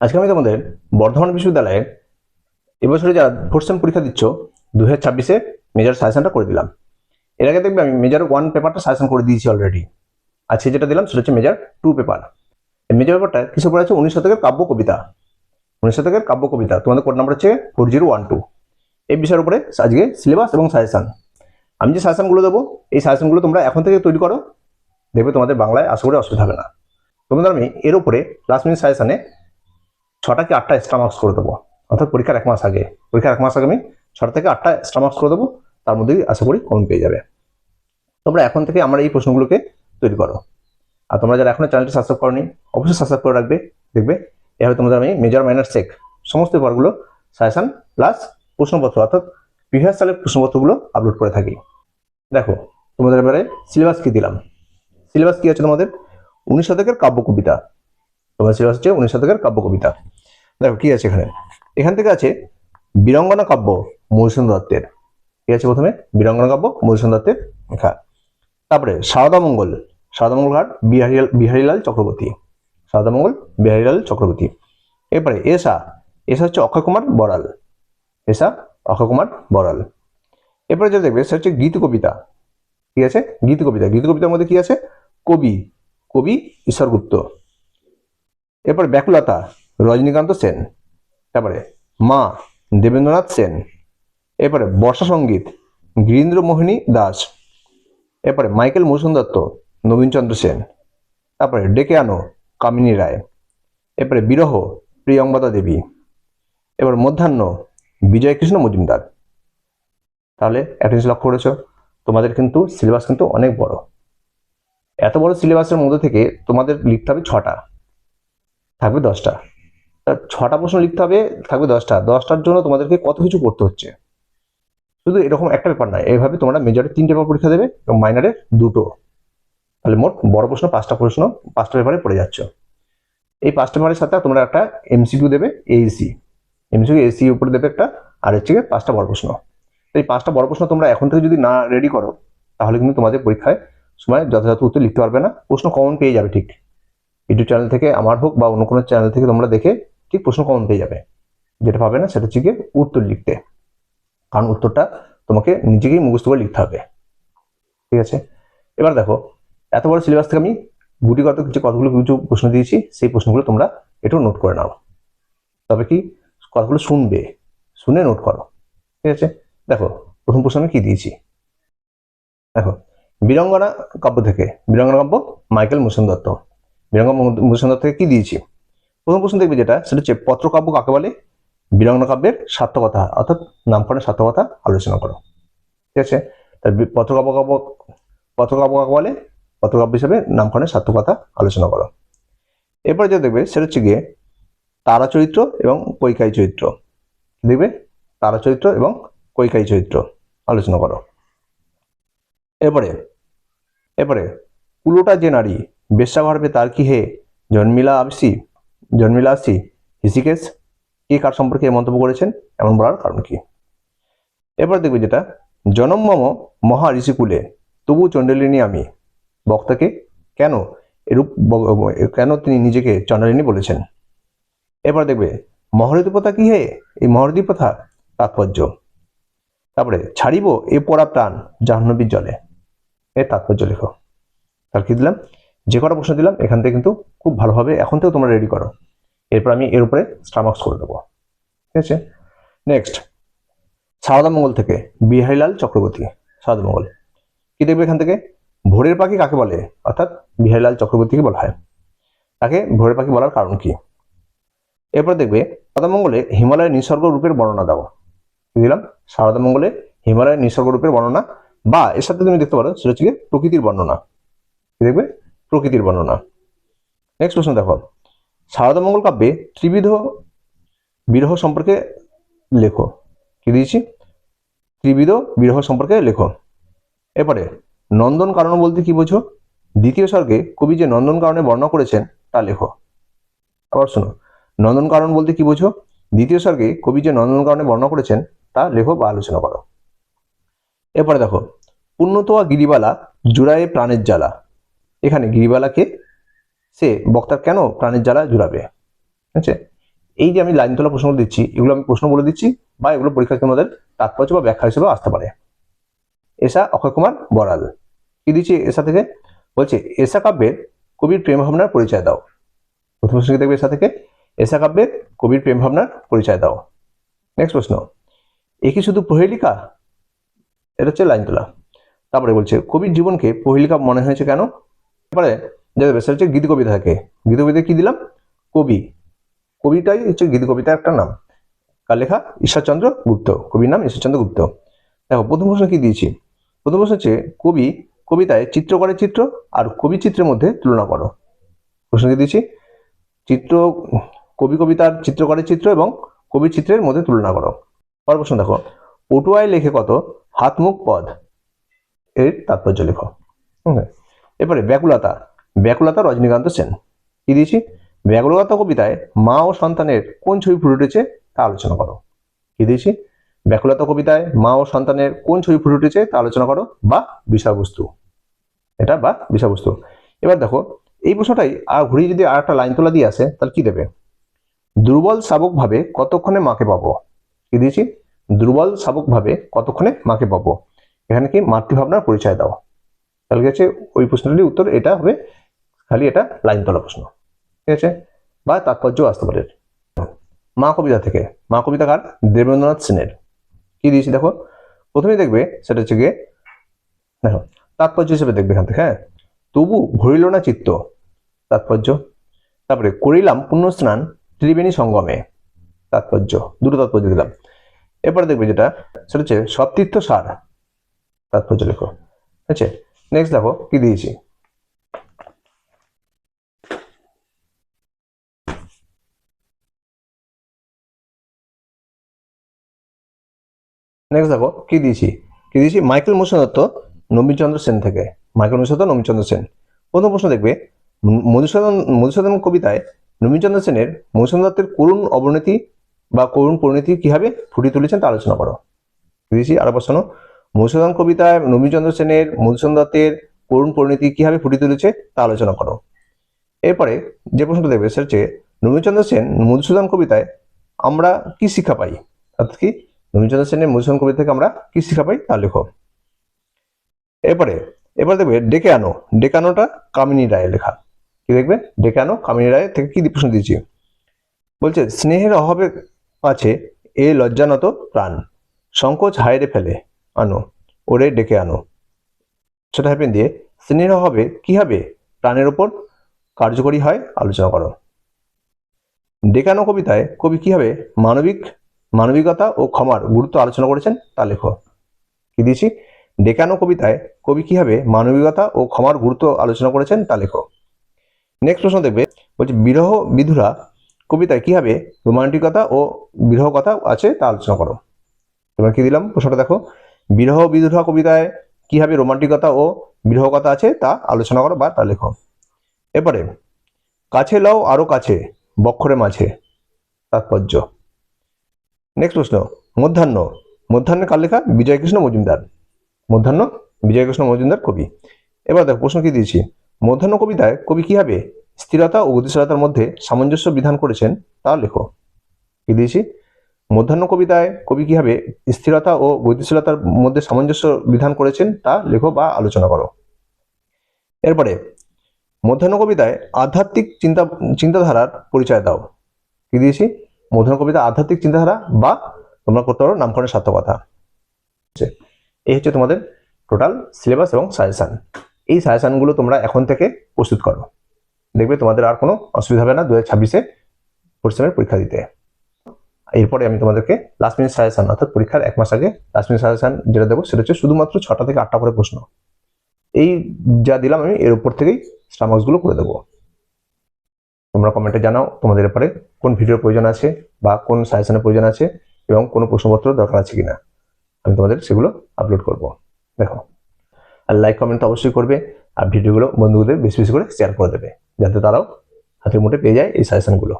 আজকে আমি তোমাদের বর্ধমান বিশ্ববিদ্যালয়ের এবছরে যারা ফোর্থ সেম পরীক্ষা দিচ্ছ 2026-এ মেজর সাজেশনটা করে দিলাম। এর আগে দেখবে আমি মেজর 1 পেপারটা সাজেশন করে দিয়েছি অলরেডি। আজকে যেটা দিলাম সেটা হচ্ছে মেজর 2 পেপার। এই মেজর পেপারটা কিছু পড়া আছে 19 শতকের কাব্য কবিতা। 19 শতকের কাব্য কবিতা তোমাদের কোড নাম্বার হচ্ছে 4012। এই বিষয়ের উপরে আজকে সিলেবাস এবং সাজেশন। আমি যে সাজেশনগুলো দেবো এই সাজেশনগুলো তোমরা এখন থেকে তৈরি করো, দেখবে তোমাদের বাংলায় আশা করি অসুবিধা হবে না। তোমাদের আমি এর উপরে লাস্ট মিনিট সাজেশনে 6টা কি 8টা এক্সট্রা মার্কস করে দেবো, অর্থাৎ পরীক্ষার 1 মাস আগে। পরীক্ষার 1 মাস আগে আমি 6টা থেকে 8টা এক্সট্রা মার্কস করে দেবো, তার মধ্যেই আশা করি কমন পেয়ে যাবে। তোমরা এখন থেকে আমার এই প্রশ্নগুলোকে তৈরি করো। আর তোমরা যারা এখনো চ্যানেলটি সাবস্ক্রাইব করনি অবশ্যই সাবস্ক্রাইব করে রাখবে। দেখবে এভাবে তোমাদের আমি মেজর মাইনর চেক সমস্ত পেপারগুলো সাজেশন প্লাস প্রশ্নপত্র অর্থাৎ প্রিভিয়াস সালের প্রশ্নপত্রগুলো আপলোড করে থাকি। দেখো তোমাদের এবারে সিলেবাস কি দিলাম। সিলেবাস কি আছে তোমাদের 19 শতকের কাব্য কবিতা। তোমার সিলেবাস হচ্ছে 19 শতকের কাব্য কবিতা। দেখো কি আছে এখানে, এখান থেকে আছে বীরঙ্গনা কাব্য মধুসূদন দত্তের। ঠিক আছে, প্রথমে বীরঙ্গনা কাব্য মধুসূদন দত্তের লেখা। তারপরে সারদামঙ্গল, সারদামঙ্গল ঘাট বিহারীলাল চক্রবর্তী, সারদামঙ্গল বিহারীলাল চক্রবর্তী। এরপরে এসা, এসা হচ্ছে অক্ষয় কুমার বড়াল, এসা অক্ষয় কুমার বড়াল। এরপরে যেটা দেখবে সেটা হচ্ছে গীত কবিতা। ঠিক আছে, গীত কবিতা, গীত কবিতার মধ্যে কি আছে কবি, কবি ঈশ্বর গুপ্ত। এরপর ব্যাকুলতা রজনীকান্ত সেন। তারপরে মা দেবেন্দ্রনাথ সেন। এরপরে বর্ষা সঙ্গীত গিরীন্দ্র মোহিনী দাস। এরপরে মাইকেল মধুসূদন দত্ত নবীনচন্দ্র সেন। তারপরে ডেকে আনো কামিনী রায়। এরপরে বিরহ প্রিয়ঙ্বদা দেবী। এবার মধ্যাহ্ন বিজয়কৃষ্ণ মজুমদার। তাহলে একটা জিনিস লক্ষ্য করেছো, তোমাদের কিন্তু সিলেবাস কিন্তু অনেক বড়। এত বড় সিলেবাসের মধ্যে থেকে তোমাদের লিখতে হবে 6টা, থাকবে 10টা। 6টা প্রশ্ন লিখতে হবে, থাকবে 10টা। 10টার জন্য তোমাদেরকে কত কিছু করতে হচ্ছে। শুধু এরকম একটা পেপার নয়, এইভাবে তোমরা মেজরে 3টে পেপার পরীক্ষা দেবে এবং মাইনারে 2টো। তাহলে মোট বড় প্রশ্ন 5টা প্রশ্ন 5টা পেপারে পড়ে যাচ্ছ। এই 5টা পেপারের সাথে তোমরা একটা এমসিকিউ দেবে, এইসি এমসিকিউ এসি উপরে দেবে একটা, আর হচ্ছে 5টা বড় প্রশ্ন। এই 5টা বড় প্রশ্ন তোমরা এখন থেকে যদি না রেডি করো তাহলে কিন্তু তোমাদের পরীক্ষায় সময় যথাযথ উত্তর লিখতে পারবে না, প্রশ্ন কমন পেয়ে যাবে। ঠিক ইউটিউব চ্যানেল থেকে আমার হোক বা অন্য কোনো চ্যানেল থেকে তোমরা দেখে ঠিক প্রশ্ন কমন পেয়ে যাবে। যেটা পাবে না সেটা হচ্ছে উত্তর লিখতে, কারণ উত্তরটা তোমাকে নিজেকেই মুখস্থ করে লিখতে হবে। ঠিক আছে, এবার দেখো এত বড় সিলেবাস থেকে আমি গুটিগত কতগুলো কিছু প্রশ্ন দিয়েছি, সেই প্রশ্নগুলো তোমরা একটু নোট করে নাও। তবে কি কথাগুলো শুনবে, শুনে নোট করো। ঠিক আছে, দেখো প্রথম প্রশ্ন আমি কি দিয়েছি। দেখো বীরঙ্গনা কাব্য থেকে, বীরঙ্গনা কাব্য মাইকেল মধুসূদন দত্ত। বীরঙ্গনা মধুসূদন দত্ত থেকে কি দিয়েছি, প্রথম প্রশ্ন দেখবে যেটা সেটা হচ্ছে পত্রকাব্য কাকে বলে, বীরঙ্গনা কাব্যের সার্থকতা অর্থাৎ নামকরণের সার্থকতা আলোচনা করো। ঠিক আছে, তার পত্রকাব্য কাকে বলে, পত্রকাব্য হিসেবে নামকরণের সার্থকতা আলোচনা করো। এরপরে যেটা দেখবে সেটা হচ্ছে গিয়ে তারা চরিত্র এবং কৈকায়ী চরিত্র। দেখবে তারা চরিত্র এবং কৈকায়ী চরিত্র আলোচনা করো। এরপরে এরপরে কুলোটা যে নারী বেশ্যাগর্ভে তার কি হে জন্মিলা আসি ঋষিকেশ কে কার সম্পর্কে মন্তব্য করেছেন এমন বলার কারণ কি। এরপর দেখবে যেটা জনম মম মহা ঋষিকুলে তবু চণ্ডালিনী আমি, বক্তাকে কেন এরূপ কেন তিনি নিজেকে চণ্ডালিনী বলেছেন। এরপর দেখবে মহরতী প্রথা কি হে, এই মহরতী প্রথা তাৎপর্য। তারপরে ছাড়িব এ পড়া প্রাণ জাহ্নবীর জলে, এর তাৎপর্য লেখো। তাহলে কি দিলাম, যে কটা প্রশ্ন দিলাম এখান থেকে কিন্তু খুব ভালোভাবে এখন থেকে তোমরা রেডি করো। এরপর আমি এর উপরে স্টার মার্কস করে দেবো। ঠিক আছে, নেক্সট সারদামঙ্গল থেকে বিহারীলাল চক্রবর্তী। সারদামঙ্গল কি দেখবে এখান থেকে, ভোরের পাখি কাকে বলে, অর্থাৎ বিহারীলাল চক্রবর্তীকে বলা হয়। তাকে ভোরের পাখি বলার কারণ কি। এরপর দেখবে সারদামঙ্গলে হিমালয়ের নিসর্গ রূপের বর্ণনা দাও। কি দিলাম, সারদামঙ্গলে হিমালয়ের নিসর্গ রূপের বর্ণনা, বা এর সাথে তুমি দেখতে পারো সেটা হচ্ছে প্রকৃতির বর্ণনা। কি দেখবে, প্রকৃতির বর্ণনা। নেক্সট প্রশ্ন দেখো, সারদামঙ্গল কাব্যে ত্রিবিধ বিরহ সম্পর্কে লেখো। কি দিয়েছি, ত্রিবিধ বিরহ সম্পর্কে লেখো। এরপরে নন্দন কারণ বলতে কি বোঝো, দ্বিতীয় স্বর্গে কবি যে নন্দন কারণে বর্ণনা করেছেন তা লেখো। আবার শোনো, নন্দন কারণ বলতে কি বোঝো, দ্বিতীয় স্বর্গে কবি যে নন্দন কারণে বর্ণনা করেছেন তা লেখো বা আলোচনা করো। এরপরে দেখো পুণ্যতোয়া গিরিবালা জুড়ায়ে প্রাণের জ্বালা। এখানে গিরিবালাকে সে বক্তার কেন প্রাণের জ্বালা জুড়াবে। ঠিক আছে, এই যে আমি লাইন তোলা প্রশ্নগুলো দিচ্ছি, এগুলো আমি প্রশ্ন বলে দিচ্ছি, বা এগুলো পরীক্ষায় তোমাদের তাৎপর্য বা ব্যাখ্যা হিসেবে আসতে পারে। এসা অক্ষয় কুমার বড়াল। কি দিচ্ছি এসা থেকে? বলছে এসা কাব্যের কবির প্রেম ভাবনার পরিচয় দাও। প্রথম প্রশ্ন কি দেখবে এসা থেকে? এসা কাব্যের কবির প্রেম ভাবনার পরিচয় দাও। নেক্সট প্রশ্ন, এ কি শুধু প্রহেলিকা? এটা হচ্ছে লাইন তোলা। তারপরে বলছে কবির জীবনকে প্রহেলিকা মনে হয়েছে কেন? তারপরে যাবে সেটা হচ্ছে গীতি কবিতা থাকে। গীতি কবিতা কি দিলাম? কবি। কবিটাই হচ্ছে গীতি কবিতা একটা নাম। কার লেখা? ঈশ্বরচন্দ্র গুপ্ত। কবির নাম ঈশ্বরচন্দ্র গুপ্ত। দেখো প্রথম প্রশ্ন কি দিয়েছি? প্রথম প্রশ্ন হচ্ছে কবি কবিতায় চিত্র করে চিত্র আর কবি চিত্রের মধ্যে তুলনা করো। প্রশ্ন কি দিয়েছি? চিত্র, কবি কবিতার চিত্র করে চিত্র এবং কবি চিত্রের মধ্যে তুলনা করো। পরের প্রশ্ন দেখো, পটুয়ায় লেখে কত হাত মুখ পদ, এর তাৎপর্য লেখো। এরপরে ব্যাকুলতা। ব্যাকুলতা রজনীকান্ত সেন। কি দিয়েছি? ব্যাকুলতা কবিতায় মা ও সন্তানের কোন ছবি ফুটে উঠেছে তা আলোচনা করো। কি দিয়েছি? ব্যাকুলতা কবিতায় মা ও সন্তানের কোন ছবি ফুটে উঠেছে তা আলোচনা করো, বা বিষয়বস্তু, এটা বা বিষয়বস্তু। এবার দেখো এই প্রশ্নটাই আর ঘুরিয়ে যদি আর একটা লাইন তোলা দিয়ে আসে তাহলে কি দেবে? দুর্বল শাবক ভাবে কতক্ষণে মাকে পাবো। কি দিয়েছি? দুর্বল শাবক ভাবে কতক্ষণে মাকে পাবো। এখানে কি মাতৃভাবনার পরিচয় দাও। তাহলে গেছে ওই প্রশ্নটির উত্তর এটা হবে, খালি এটা লাইন তোলা প্রশ্ন। ঠিক আছে, বা তাৎপর্য আসতে পারে। মা কবিতা থেকে, মা কবিতা কার? দেবেন্দ্রনাথ সেনের। কি দিয়েছি দেখো, প্রথমেই দেখবে সেটা হচ্ছে গিয়ে দেখো তাৎপর্য হিসেবে দেখবে এখান থেকে। হ্যাঁ, তবু ভরিল না চিত্ত, তাৎপর্য। তারপরে করিলাম পুণ্যস্নান ত্রিবেণী সঙ্গমে, তাৎপর্য। দুটো তাৎপর্য দিলাম। এরপরে দেখবে যেটা সেটা হচ্ছে সব তীর্থ সার, তাৎপর্য লেখো। ঠিক আছে, নেক্সট দেখো কি দিয়েছি। নেক্সট দেখো কি দিয়েছি। কি দিয়েছি? মাইকেল মধুসূদন দত্ত নবীনচন্দ্র সেন থেকে। মাইকেল মধুসূদন নবীনচন্দ্র সেন। প্রথম প্রশ্ন দেখবে মধুসূদন কবিতায় নবীনচন্দ্র সেনের মধুসূদন দত্তের করুণ অবনতি বা করুণ পরিণতি কিভাবে ফুটিয়ে তুলেছেন তা আলোচনা করো। দিয়েছি আরো প্রশ্ন, মধুসূদন কবিতায় নবীনচন্দ্র সেনের মধুসূদন দত্তের করুণ পরিণতি কিভাবে ফুটিয়ে তুলেছে তা আলোচনা করো। এরপরে যে প্রশ্নটা দেখবে সেটা হচ্ছে নবীনচন্দ্র সেন মধুসূদন কবিতায় আমরা কি শিক্ষা পাই, অর্থাৎ কি নবীনচন্দ্র সেনের মধুসূদন কবিতা থেকে আমরা কি শিক্ষা পাই তা লেখো। এবার দেখবে ডেকে আনো। ডেকে আনোটা কামিনী রায়ের লেখা। কি দেখবে? ডেকে আনো কামিনী রায় থেকে কি প্রশ্ন দিয়েছি? বলছে স্নেহের অভাবে আছে এ লজ্জানত প্রাণ, সংকোচ হায়রে ফেলে আনো ওরে ডেকে আনো। সেটা হ্যাপেন দিয়ে স্নেহের অভাবে কি হবে প্রাণের ওপর কার্যকরী হয় আলোচনা করো। ডেকে আনো কবিতায় কবি কিভাবে মানবিকতা ও ক্ষমার গুরুত্ব আলোচনা করেছেন তা লেখো। কি দিয়েছি? ডেকে আনো কবিতায় কবি কিভাবে মানবিকতা ও ক্ষমার গুরুত্ব আলোচনা করেছেন তা লেখো। নেক্সট প্রশ্ন দেখবে, বলছে বিরহ বিধুরা কবিতায় কিভাবে রোমান্টিকতা ও বিরহ কথা আছে তা আলোচনা করো। তোমরা কি দিলাম প্রশ্নটা দেখো, বিরহ বিধুরা কবিতায় কিভাবে রোমান্টিকতা ও বিরহ কথা আছে তা আলোচনা করো বা তা লেখো। এরপরে কাছে লও আরো কাছে বক্ষরে মাঝে, তাৎপর্য। নেক্সট প্রশ্ন, মধ্যাহ্ন। মধ্যাহ্নে কার লেখা? বিজয়কৃষ্ণ মজুমদার। মধ্যাহ্ন বিজয়কৃষ্ণ মজুমদার কবি। এবার দেখো প্রশ্ন কি দিয়েছি, মধ্যাহ্ন কবিতায় কবি কিভাবে স্থিরতা ও গতিশীলতার মধ্যে সামঞ্জস্য বিধান করেছেন তা লেখো। কি দিয়েছি? মধ্যাহ্ন কবিতায় কবি কিভাবে স্থিরতা ও গতিশীলতার মধ্যে সামঞ্জস্য বিধান করেছেন তা লেখো বা আলোচনা করো। এরপরে মধ্যাহ্ন কবিতায় আধ্যাত্মিক চিন্তাধারার পরিচয় দাও। কি দিয়েছি? মধ্যাহ্ন কবিতা আধ্যাত্মিক চিন্তাধারা বা তোমরা করতে পারো নামকরণের সার্থকতা। এই হচ্ছে তোমাদের টোটাল সিলেবাস এবং সাজেশন। এই সাজেশনগুলো তোমরা এখন থেকে প্রস্তুত করো, দেখবে তোমাদের আর কোনো অসুবিধা হবে না 2026-এ ফোর্থ সেমের পরীক্ষা দিতে। এরপরে আমি তোমাদেরকে লাস্ট মিনিট সাজেশন, অর্থাৎ পরীক্ষার 1 মাস আগে লাস্ট মিনিট সাজেশন যেটা দেবো সেটা হচ্ছে শুধুমাত্র 6টা থেকে 8টা করে প্রশ্ন। এই যা দিলাম আমি এর উপর থেকেই স্টার মার্কসগুলো করে দেবো। তোমরা কমেন্টে জানাও তোমাদের ব্যাপারে কোন ভিডিওর প্রয়োজন আছে বা কোন সাজেশনের প্রয়োজন আছে এবং কোনো প্রশ্নপত্র দরকার আছে কিনা, আমি তোমাদের সেগুলো আপলোড করব। দেখো, আর লাইক কমেন্ট তো অবশ্যই করবে, আর ভিডিওগুলো বন্ধুদের বেশি বেশি করে শেয়ার করে দেবে যাতে তারাও হাতের মুঠে পেয়ে যায় এই সাজেশনগুলো।